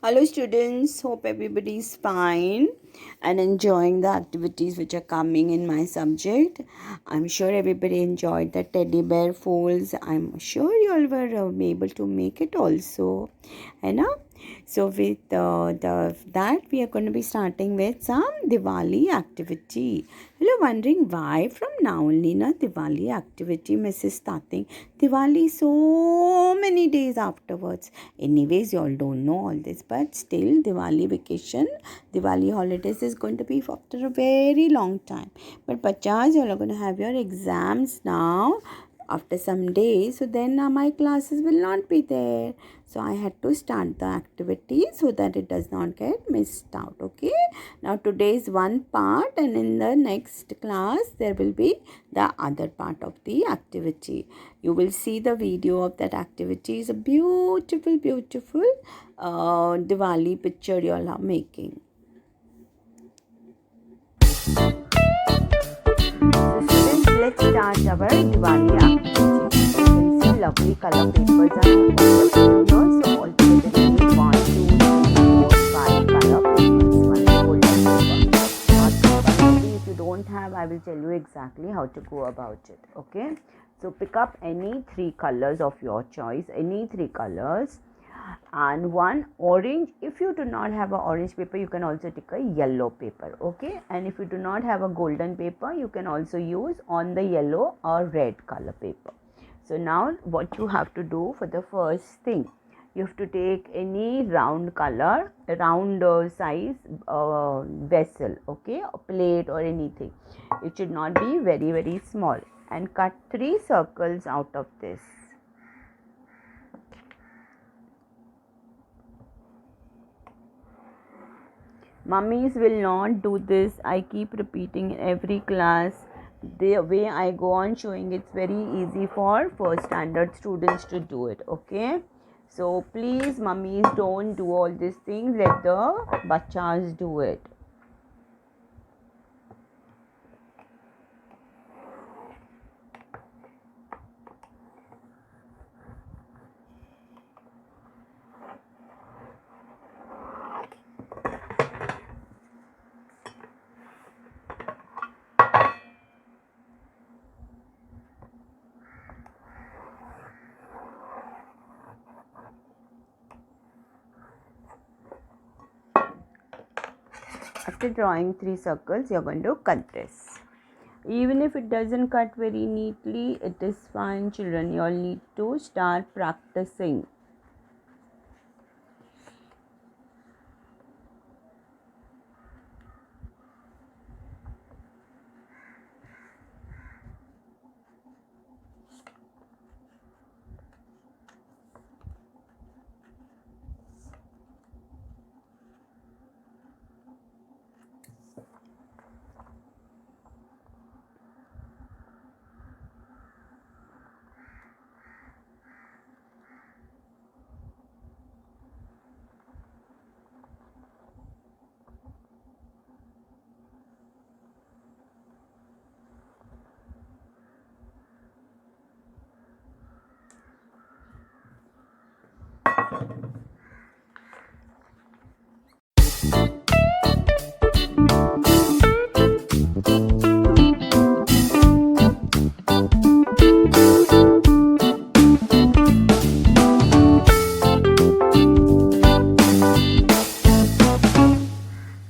Hello, students. Hope everybody is fine and enjoying the activities which are coming in my subject. I'm sure everybody enjoyed the teddy bear folds. I'm sure you all were able to make it also. And so with that we are going to be starting with some Diwali activity. You're wondering why from now only na Diwali activity, Mrs. Starting Diwali so many days afterwards. Anyways, you all don't know all this, but still Diwali vacation, Diwali holidays is going to be after a very long time. But bachas, you all are going to have your exams now after some days, so then my classes will not be there, so I had to start the activity so that it does not get missed out. Okay, now today is one part and in the next class there will be the other part of the activity. You will see the video of that activity. Is a beautiful Diwali picture you all are making. So students, let's start our Diwali activity. You can see lovely color papers are on the here. So altogether we need 1, 2, 3, 4, 5 color papers. One is golden paper. Not compulsory. If you don't have, I will tell you exactly how to go about it. Okay. So pick up any 3 colors of your choice. Any 3 colors. And one orange. If you do not have a orange paper, you can also take a yellow paper. Okay, and if you do not have a golden paper, you can also use on the yellow or red color paper. So now what you have to do for the first thing, you have to take any round color, round size vessel, okay, a plate or anything. It should not be very small, and cut 3 circles out of this. Mummies will not do this. I keep repeating in every class. The way I go on showing, it's very easy for first standard students to do it. Okay, so please mummies, don't do all these things. Let the bachas do it. After drawing 3 circles, you're going to cut this. Even if it doesn't cut very neatly, it is fine, children. You all need to start practicing.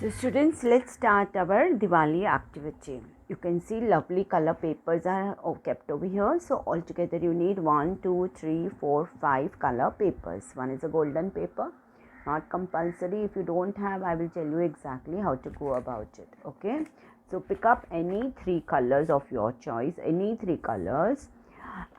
So students, let's start our Diwali activity. You can see lovely color papers are kept over here. So altogether you need 1, 2, 3, 4, 5 color papers. One is a golden paper. Not compulsory. If you don't have, I will tell you exactly how to go about it. Okay. So pick up any 3 colors of your choice. Any 3 colors.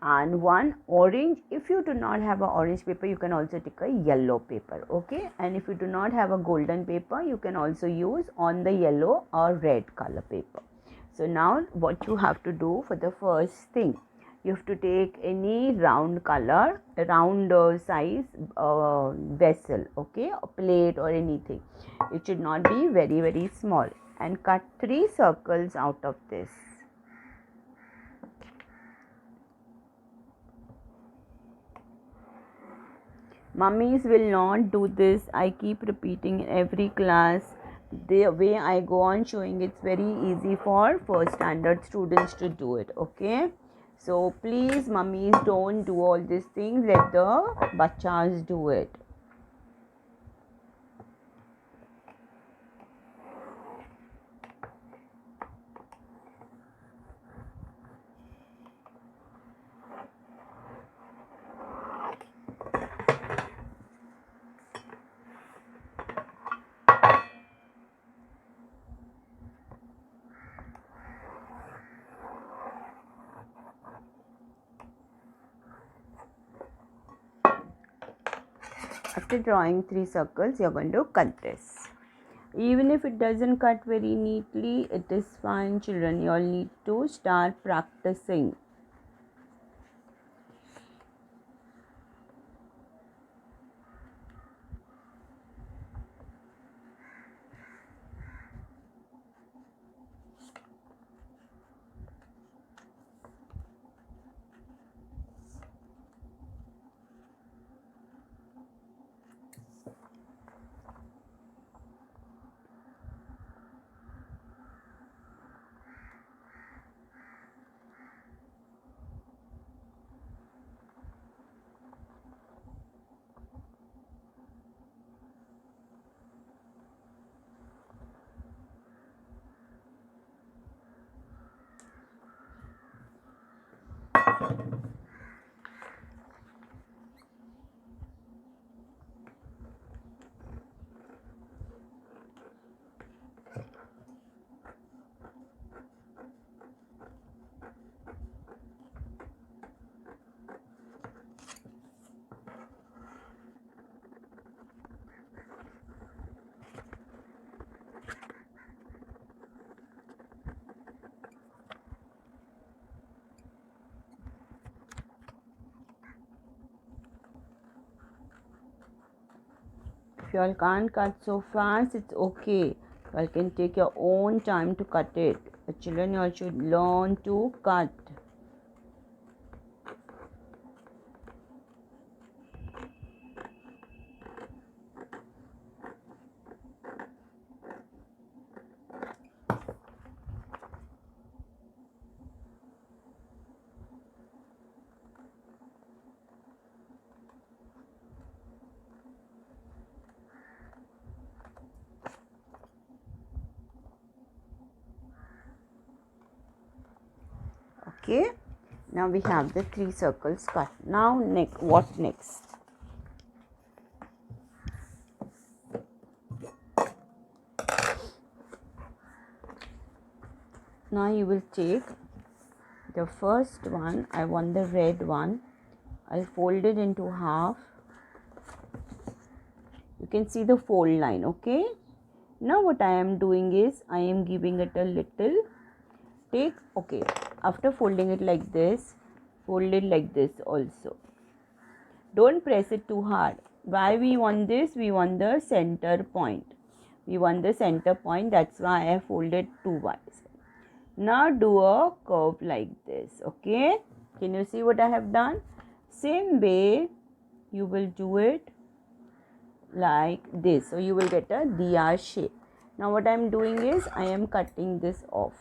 And one orange. If you do not have an orange paper, you can also take a yellow paper. Okay, and if you do not have a golden paper, you can also use on the yellow or red color paper. So now what you have to do for the first thing, you have to take any round color, round size vessel, okay, a plate or anything. It should not be very small, and cut 3 circles out of this. Mummies will not do this. I keep repeating in every class. The way I go on showing, it's very easy for first standard students to do it. Okay, so please mummies, don't do all these things. Let the bachas do it. After drawing 3 circles, you're going to cut this. Even if it doesn't cut very neatly, it is fine, children. You all need to start practicing. If you all can't cut so fast, it's okay. You all can take your own time to cut it. But children, you all should learn to cut. Okay, now we have the 3 circles cut. Now what next? Now you will take the first one. I want the red one. I'll fold it into half. You can see the fold line. Okay, now what I am doing is I am giving it a little okay, after folding it like this, fold it like this also. Don't press it too hard. Why we want this? We want the center point. That's why I folded twice. Now do a curve like this. Okay, can you see what I have done? Same way you will do it like this, so you will get a diya shape. Now what I am doing is I am cutting this off.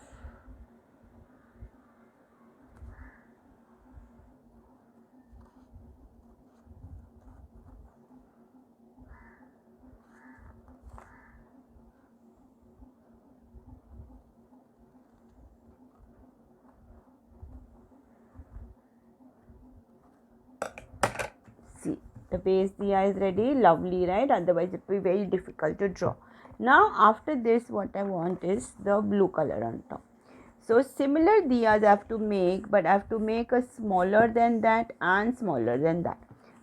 See, the base diya is ready. Lovely, right? Otherwise it will be very difficult to draw. Now after this, what I want is the blue color on top. So similar diyas I have to make, but I have to make a smaller than that and smaller than that.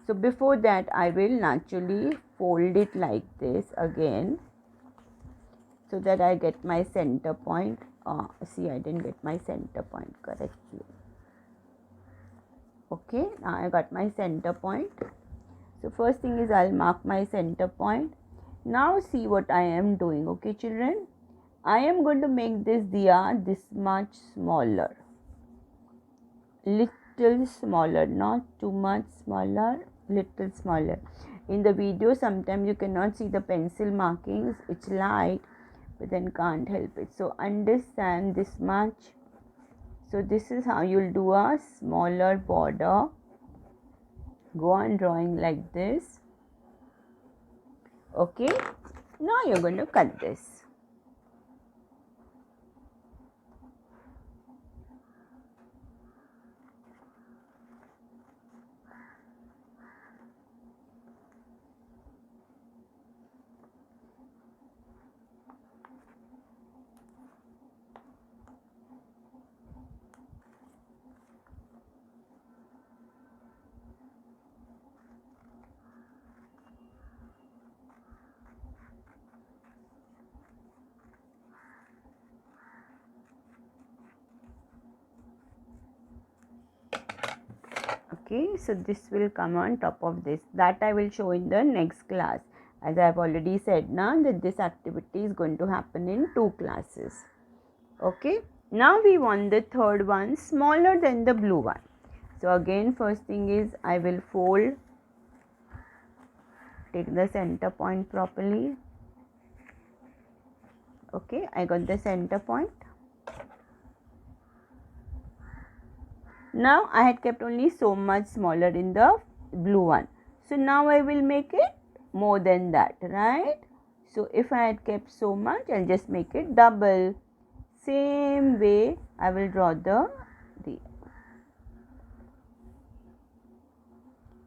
So before that, I will naturally fold it like this again, so that I get my center point. See, I didn't get my center point correctly. Okay, now I got my center point. So first thing is I'll mark my center point. Now see what I am doing. Okay, children, I am going to make this diya this much smaller, little smaller, not too much smaller, little smaller. In the video sometimes you cannot see the pencil markings, it's light, but then can't help it. So understand this much. So this is how you'll do a smaller border. Go on drawing like this. Okay, now you're going to cut this. Okay, so this will come on top of this. That I will show in the next class. As I have already said now that this activity is going to happen in 2 classes. Okay, now we want the third one smaller than the blue one. So again, first thing is I will fold, take the center point properly. Okay, I got the center point. Now I had kept only so much smaller in the blue one. So now I will make it more than that, right? So if I had kept so much, I'll just make it double. Same way I will draw the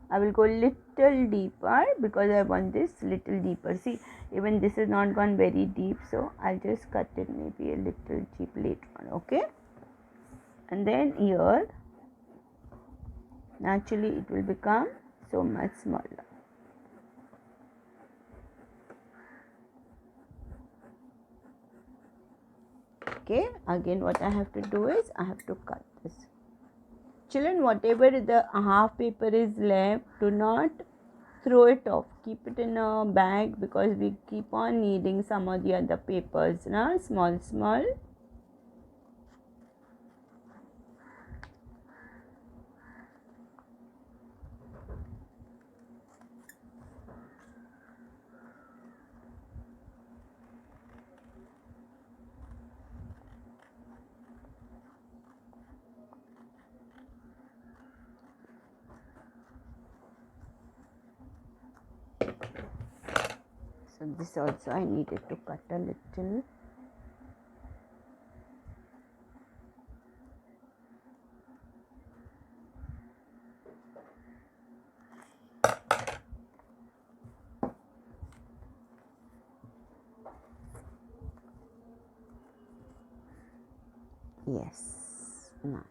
I will go little deeper because I want this little deeper. See, even this is not gone very deep, so I'll just cut it maybe a little deep later on. Okay, and then here naturally it will become so much smaller. Okay, again what I have to do is I have to cut this. Children, whatever the half paper is left, do not throw it off. Keep it in a bag because we keep on needing some of the other papers, na? Small. So this also I needed to cut a little. Yes, nice.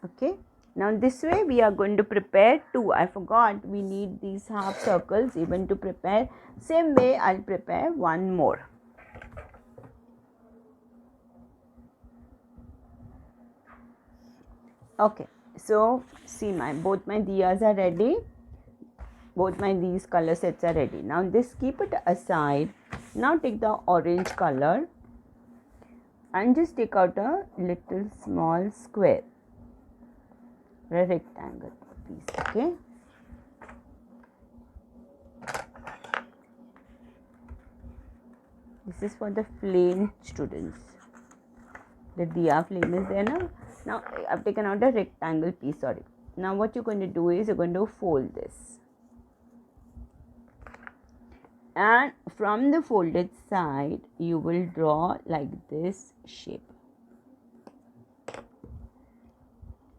Okay, now this way we are going to prepare 2. I forgot we need these half circles even to prepare. Same way I'll prepare 1 more. Okay, so see both my diyas are ready. Both my these color sets are ready. Now this keep it aside. Now take the orange color and just take out a little small square, a rectangle piece. Okay, this is for the flame, students. The diya flame is there now. Now I've taken out a rectangle piece. Sorry. Now what you're going to do is you're going to fold this, and from the folded side you will draw like this shape.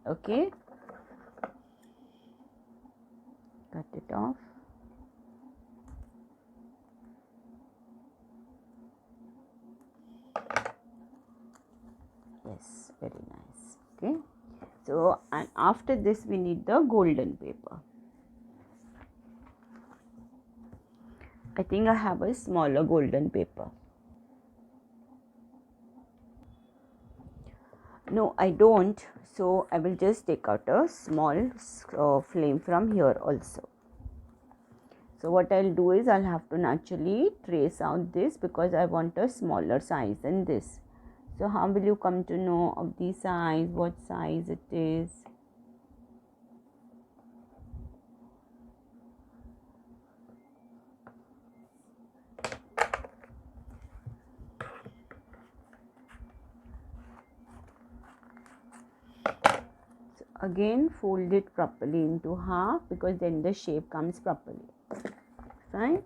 Okay, cut it off. Yes, very nice. Okay, so and after this we need the golden paper. I think I have a smaller golden paper. No, I don't. So I will just take out a small flame from here also. So what I'll do is I'll have to naturally trace out this because I want a smaller size than this. So how will you come to know of the size, what size it is? So again, fold it properly into half because then the shape comes properly. Fine.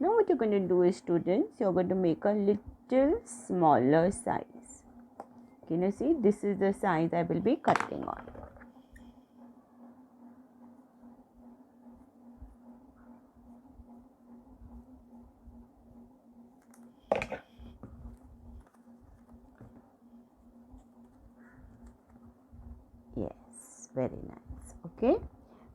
Now what you're going to do is, students, you're going to make a little smaller size. Can you see? This is the size I will be cutting on. Yes, very nice. Okay.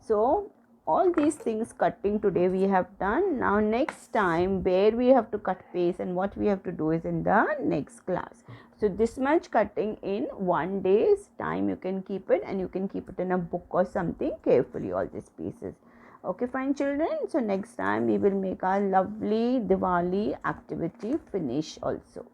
So all these things cutting today we have done. Now next time where we have to cut paste and what we have to do is in the next class. So this much cutting in 1 day's time you can keep it, and you can keep it in a book or something carefully, all these pieces. Okay, fine children. So next time we will make our lovely Diwali activity finish also.